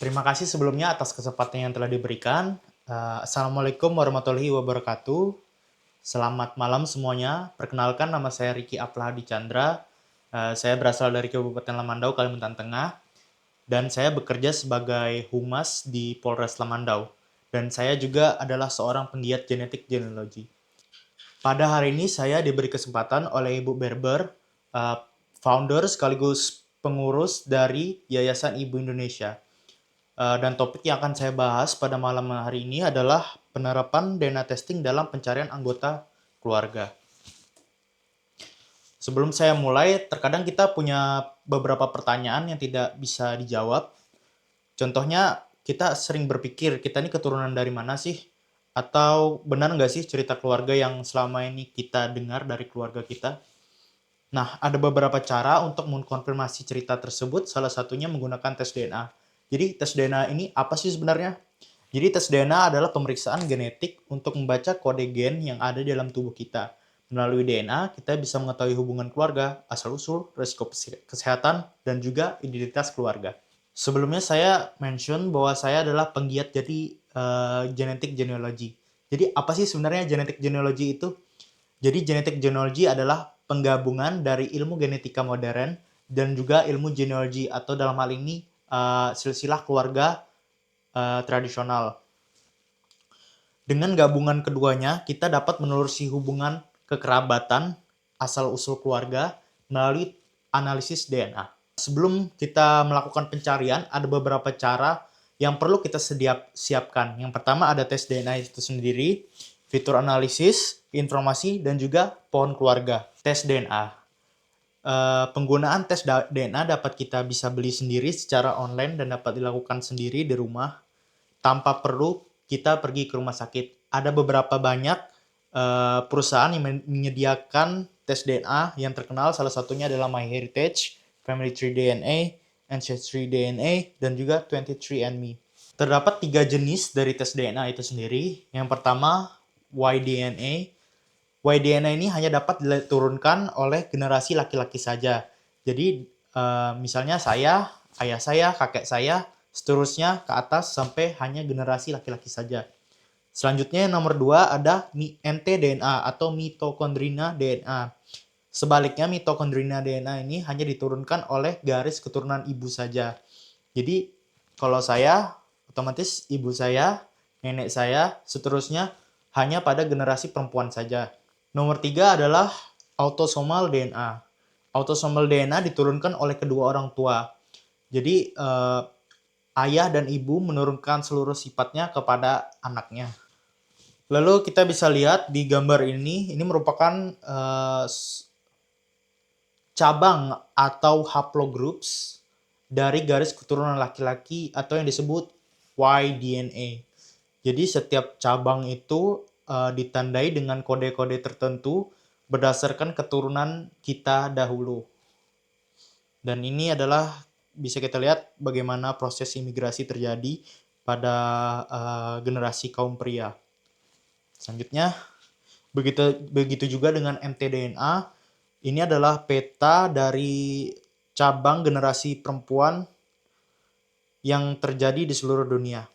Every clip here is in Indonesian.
Terima kasih sebelumnya atas kesempatan yang telah diberikan. Assalamualaikum warahmatullahi wabarakatuh. Selamat malam semuanya. Perkenalkan, nama saya Riki Aplahadi Chandra. Saya berasal dari Kabupaten Lamandau, Kalimantan Tengah. Dan saya bekerja sebagai humas di Polres Lamandau. Dan saya juga adalah seorang penggiat genetik genealogi. Pada hari ini saya diberi kesempatan oleh Ibu Berber, eh, founder sekaligus pengurus dari Yayasan Ibu Indonesia. Dan topik yang akan saya bahas pada malam hari ini adalah penerapan DNA testing dalam pencarian anggota keluarga. Sebelum saya mulai, terkadang kita punya beberapa pertanyaan yang tidak bisa dijawab. Contohnya, kita sering berpikir, kita ini keturunan dari mana sih? Atau benar nggak sih cerita keluarga yang selama ini kita dengar dari keluarga kita? Nah, ada beberapa cara untuk mengkonfirmasi cerita tersebut, salah satunya menggunakan tes DNA. Jadi, tes DNA ini apa sih sebenarnya? Jadi, tes DNA adalah pemeriksaan genetik untuk membaca kode gen yang ada di dalam tubuh kita. Melalui DNA, kita bisa mengetahui hubungan keluarga, asal-usul, risiko kesehatan, dan juga identitas keluarga. Sebelumnya saya mention bahwa saya adalah penggiat jadi genetik genealogi. Jadi, apa sih sebenarnya genetik genealogi itu? Jadi genetik genealogi adalah penggabungan dari ilmu genetika modern dan juga ilmu genealogi atau dalam hal ini silsilah keluarga tradisional. Dengan gabungan keduanya, kita dapat menelusuri hubungan kekerabatan asal-usul keluarga melalui analisis DNA. Sebelum kita melakukan pencarian, ada beberapa cara yang perlu kita siapkan. Yang pertama ada tes DNA itu sendiri, fitur analisis, informasi, dan juga pohon keluarga. Tes DNA. Penggunaan tes DNA dapat kita bisa beli sendiri secara online dan dapat dilakukan sendiri di rumah tanpa perlu kita pergi ke rumah sakit. Ada beberapa banyak perusahaan yang menyediakan tes DNA yang terkenal, salah satunya adalah MyHeritage, Family Tree DNA, Ancestry DNA, dan juga 23andMe. Terdapat 3 jenis dari tes DNA itu sendiri. Yang pertama, Y-DNA. Y-DNA ini hanya dapat diturunkan oleh generasi laki-laki saja. Jadi, misalnya saya, ayah saya, kakek saya, seterusnya ke atas sampai hanya generasi laki-laki saja. Selanjutnya yang nomor 2 ada mtDNA atau mitokondrina DNA. Sebaliknya mitokondrina DNA ini hanya diturunkan oleh garis keturunan ibu saja. Jadi kalau saya, otomatis ibu saya, nenek saya, seterusnya hanya pada generasi perempuan saja. Nomor 3 adalah autosomal DNA. Autosomal DNA diturunkan oleh kedua orang tua. Jadi ayah dan ibu menurunkan seluruh sifatnya kepada anaknya. Lalu kita bisa lihat di gambar ini merupakan cabang atau haplogroups dari garis keturunan laki-laki atau yang disebut Y-DNA. Jadi setiap cabang itu ditandai dengan kode-kode tertentu berdasarkan keturunan kita dahulu. Dan ini adalah bisa kita lihat bagaimana proses imigrasi terjadi pada generasi kaum pria. Selanjutnya, begitu juga dengan mtDNA. Ini adalah peta dari cabang generasi perempuan yang terjadi di seluruh dunia.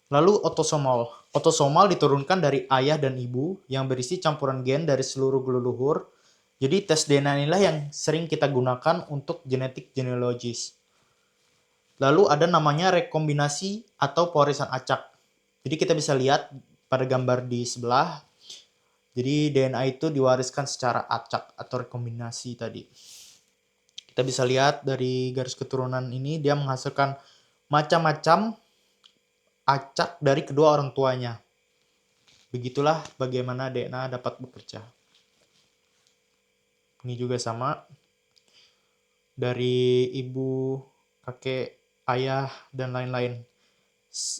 Lalu autosomal. Autosomal diturunkan dari ayah dan ibu yang berisi campuran gen dari seluruh leluhur. Jadi tes DNA inilah yang sering kita gunakan untuk genetik genealogis. Lalu ada namanya rekombinasi atau pewarisan acak. Jadi kita bisa lihat pada gambar di sebelah. Jadi DNA itu diwariskan secara acak atau rekombinasi tadi. Kita bisa lihat dari garis keturunan ini dia menghasilkan macam-macam acak dari kedua orang tuanya. Begitulah bagaimana DNA dapat bekerja. Ini juga sama. Dari ibu, kakek, ayah, dan lain-lain.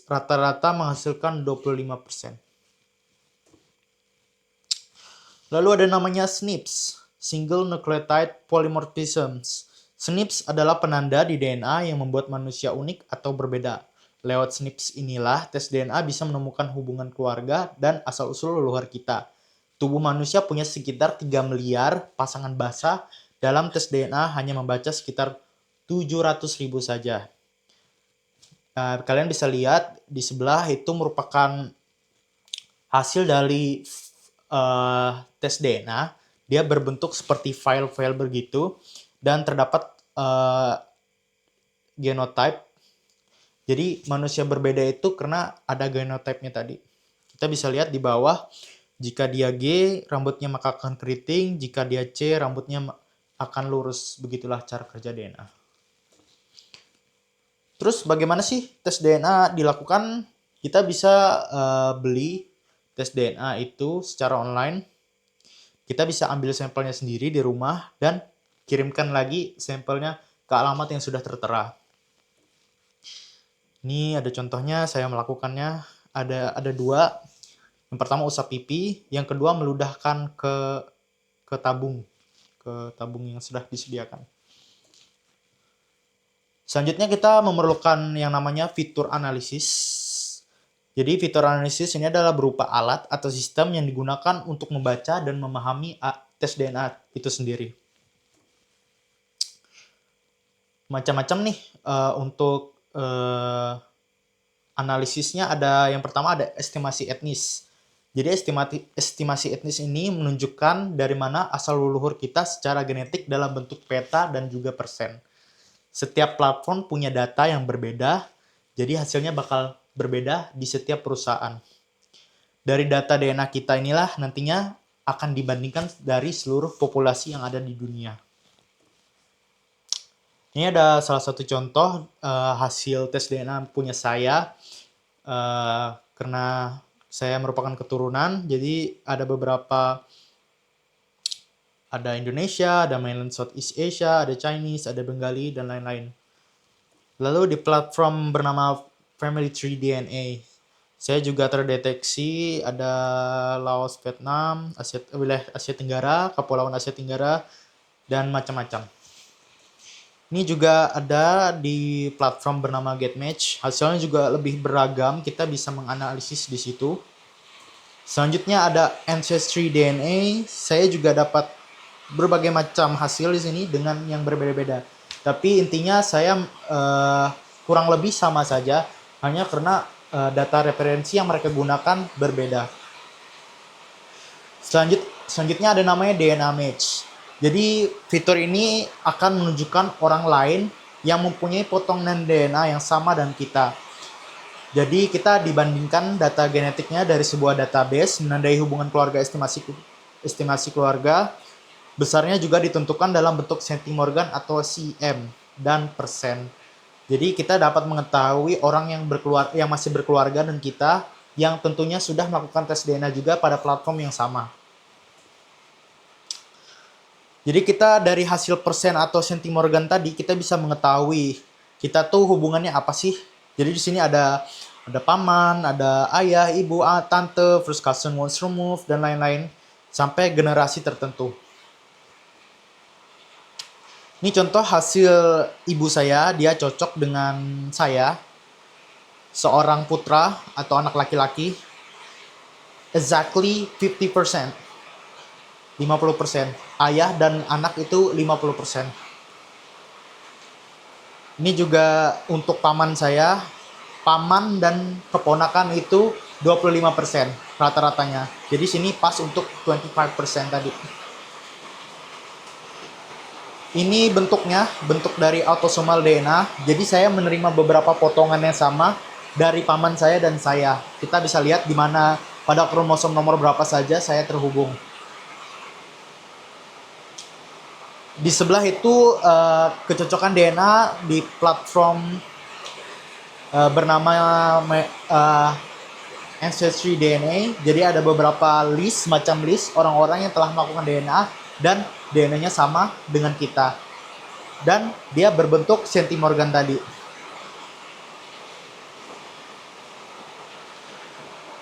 Rata-rata menghasilkan 25%. Lalu ada namanya SNPs, Single Nucleotide Polymorphisms. SNPs adalah penanda di DNA yang membuat manusia unik atau berbeda. Lewat SNPs inilah tes DNA bisa menemukan hubungan keluarga dan asal-usul leluhur kita. Tubuh manusia punya sekitar 3 miliar pasangan basa. Dalam tes DNA hanya membaca sekitar 700.000 saja. Kalian bisa lihat di sebelah itu merupakan hasil dari tes DNA. Dia berbentuk seperti file-file begitu dan terdapat genotype. Jadi manusia berbeda itu karena ada genotype-nya tadi. Kita bisa lihat di bawah, jika dia G, rambutnya maka akan keriting, jika dia C, rambutnya akan lurus. Begitulah cara kerja DNA. Terus bagaimana sih tes DNA dilakukan? Kita bisa beli tes DNA itu secara online. Kita bisa ambil sampelnya sendiri di rumah dan kirimkan lagi sampelnya ke alamat yang sudah tertera. Ini ada contohnya saya melakukannya. Ada dua. Yang pertama usap pipi, yang kedua meludahkan ke tabung yang sudah disediakan. Selanjutnya kita memerlukan yang namanya fitur analisis. Jadi fitur analisis ini adalah berupa alat atau sistem yang digunakan untuk membaca dan memahami tes DNA itu sendiri. Macam-macam nih untuk analisisnya. Ada yang pertama ada estimasi etnis. Jadi estimasi etnis ini menunjukkan dari mana asal leluhur kita secara genetik dalam bentuk peta dan juga persen. Setiap platform punya data yang berbeda, jadi hasilnya bakal berbeda di setiap perusahaan. Dari data DNA kita inilah nantinya akan dibandingkan dari seluruh populasi yang ada di dunia. Ini ada salah satu contoh hasil tes DNA punya saya. Karena saya merupakan keturunan, jadi ada beberapa, ada Indonesia, ada mainland Southeast Asia, ada Chinese, ada Bengali, dan lain-lain. Lalu di platform bernama Family Tree DNA, saya juga terdeteksi ada Laos, Vietnam, wilayah Asia Tenggara, Kepulauan Asia Tenggara, dan macam-macam. Ini juga ada di platform bernama GetMatch. Hasilnya juga lebih beragam, kita bisa menganalisis di situ. Selanjutnya ada Ancestry DNA. Saya juga dapat berbagai macam hasil di sini dengan yang berbeda-beda. Tapi intinya saya kurang lebih sama saja, hanya karena data referensi yang mereka gunakan berbeda. Selanjutnya ada namanya DNA Match. Jadi fitur ini akan menunjukkan orang lain yang mempunyai potongan DNA yang sama dengan kita. Jadi kita dibandingkan data genetiknya dari sebuah database, menandai hubungan keluarga estimasi keluarga. Besarnya juga ditentukan dalam bentuk centimorgan atau cm dan persen. Jadi kita dapat mengetahui orang yang masih berkeluarga dan kita, yang tentunya sudah melakukan tes DNA juga pada platform yang sama. Jadi kita dari hasil persen atau centimorgan tadi kita bisa mengetahui kita tuh hubungannya apa sih. Jadi di sini ada paman, ada ayah, ibu, tante, first cousin once removed, dan lain-lain sampai generasi tertentu. Ini contoh hasil ibu saya, dia cocok dengan saya, seorang putra atau anak laki-laki, exactly 50%. 50%. Ayah dan anak itu 50%. Ini juga untuk paman saya. Paman dan keponakan itu 25% rata-ratanya. Jadi sini pas untuk 25% tadi. Ini bentuknya, bentuk dari autosomal DNA. Jadi saya menerima beberapa potongan yang sama dari paman saya dan saya. Kita bisa lihat di mana pada kromosom nomor berapa saja saya terhubung. Di sebelah itu kecocokan DNA di platform bernama Ancestry DNA. Jadi ada beberapa list orang-orang yang telah melakukan DNA dan DNA-nya sama dengan kita. Dan dia berbentuk centimorgan tadi.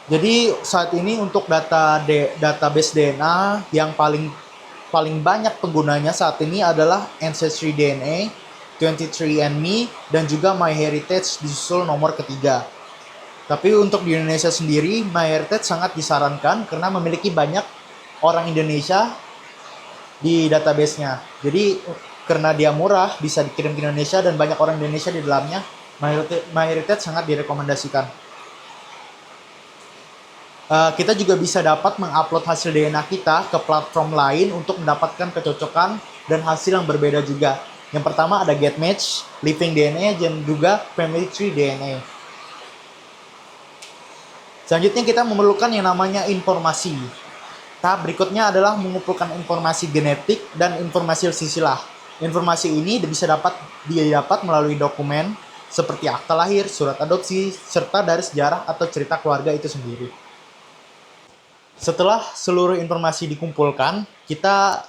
Jadi saat ini untuk database DNA yang paling banyak penggunanya saat ini adalah Ancestry DNA, 23andMe, dan juga MyHeritage disusul nomor ketiga. Tapi untuk di Indonesia sendiri, MyHeritage sangat disarankan karena memiliki banyak orang Indonesia di database-nya. Jadi karena dia murah, bisa dikirim ke Indonesia dan banyak orang Indonesia di dalamnya, mayoritas sangat direkomendasikan. Kita juga bisa dapat mengupload hasil DNA kita ke platform lain untuk mendapatkan kecocokan dan hasil yang berbeda juga. Yang pertama ada GetMatch, Living DNA, dan juga Family Tree DNA. Selanjutnya kita memerlukan yang namanya informasi. Tahap berikutnya adalah mengumpulkan informasi genetik dan informasi silsilah. Informasi ini bisa didapat melalui dokumen seperti akta lahir, surat adopsi, serta dari sejarah atau cerita keluarga itu sendiri. Setelah seluruh informasi dikumpulkan, kita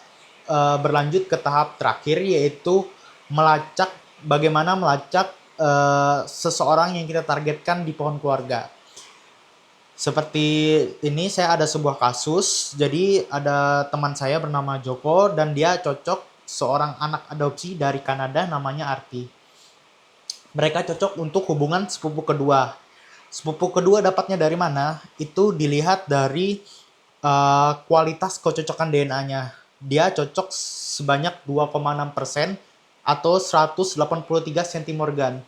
berlanjut ke tahap terakhir, yaitu bagaimana melacak seseorang yang kita targetkan di pohon keluarga. Seperti ini, saya ada sebuah kasus. Jadi ada teman saya bernama Joko dan dia cocok seorang anak adopsi dari Kanada namanya Arti. Mereka cocok untuk hubungan sepupu kedua. Sepupu kedua dapatnya dari mana? Itu dilihat dari kualitas kecocokan DNA-nya. Dia cocok sebanyak 2,6% atau 183 centimorgan.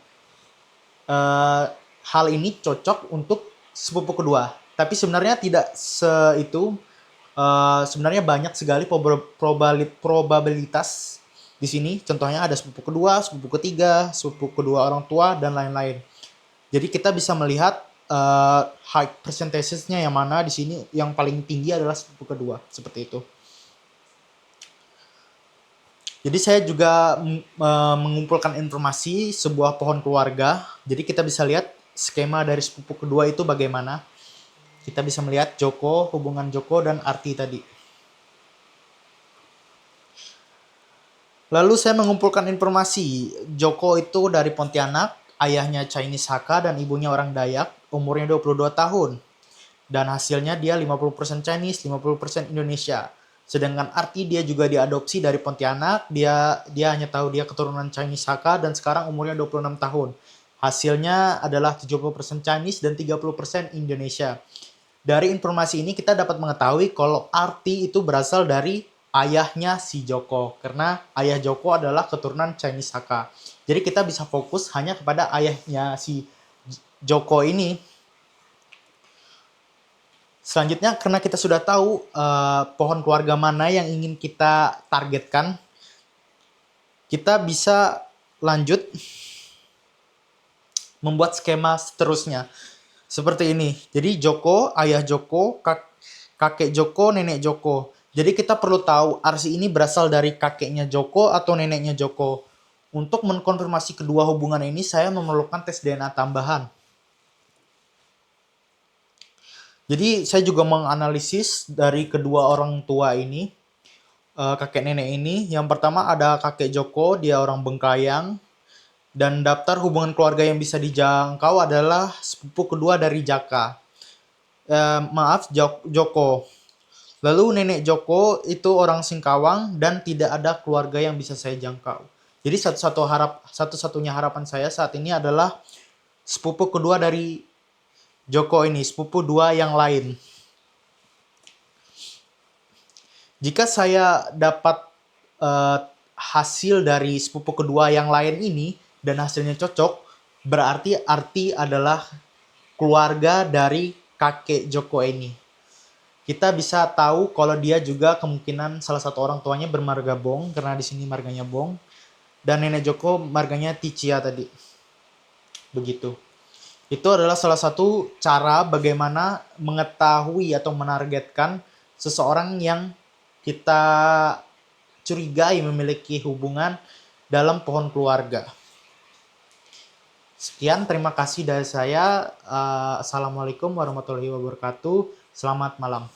Hal ini cocok untuk sepupu kedua. Tapi sebenarnya tidak itu. Sebenarnya banyak sekali probabilitas di sini. Contohnya ada sepupu kedua, sepupu ketiga, sepupu kedua orang tua, dan lain-lain. Jadi kita bisa melihat high percentage-nya yang mana di sini. Yang paling tinggi adalah sepupu kedua, seperti itu. Jadi saya juga mengumpulkan informasi sebuah pohon keluarga. Jadi kita bisa lihat skema dari sepupu kedua itu bagaimana. Kita bisa melihat Joko, hubungan Joko dan Arti tadi. Lalu saya mengumpulkan informasi. Joko itu dari Pontianak, ayahnya Chinese Hakka dan ibunya orang Dayak, umurnya 22 tahun. Dan hasilnya dia 50% Chinese, 50% Indonesia. Sedangkan Arti dia juga diadopsi dari Pontianak, dia hanya tahu dia keturunan Chinese Hakka dan sekarang umurnya 26 tahun. Hasilnya adalah 70% Chinese dan 30% Indonesia. Dari informasi ini kita dapat mengetahui kalau Arti itu berasal dari ayahnya si Joko, karena ayah Joko adalah keturunan Chinese Hakka. Jadi kita bisa fokus hanya kepada ayahnya si Joko ini. Selanjutnya, karena kita sudah tahu pohon keluarga mana yang ingin kita targetkan, kita bisa lanjut membuat skema seterusnya. Seperti ini. Jadi Joko, ayah Joko, kakek Joko, nenek Joko. Jadi kita perlu tahu Arsi ini berasal dari kakeknya Joko atau neneknya Joko. Untuk mengkonfirmasi kedua hubungan ini, saya memerlukan tes DNA tambahan. Jadi saya juga menganalisis dari kedua orang tua ini, kakek nenek ini. Yang pertama ada kakek Joko, dia orang Bengkayang. Dan daftar hubungan keluarga yang bisa dijangkau adalah sepupu kedua dari Jaka. Joko. Lalu nenek Joko itu orang Singkawang dan tidak ada keluarga yang bisa saya jangkau. Jadi satu-satunya harapan saya saat ini adalah sepupu kedua dari Joko ini, sepupu dua yang lain. Jika saya dapat hasil dari sepupu kedua yang lain ini dan hasilnya cocok, berarti Arti adalah keluarga dari kakek Joko ini. Kita bisa tahu kalau dia juga kemungkinan salah satu orang tuanya bermarga Bong, karena di sini marganya Bong, dan nenek Joko marganya Ticia tadi. Begitu. Itu adalah salah satu cara bagaimana mengetahui atau menargetkan seseorang yang kita curigai memiliki hubungan dalam pohon keluarga. Sekian, terima kasih dari saya. Assalamualaikum warahmatullahi wabarakatuh. Selamat malam.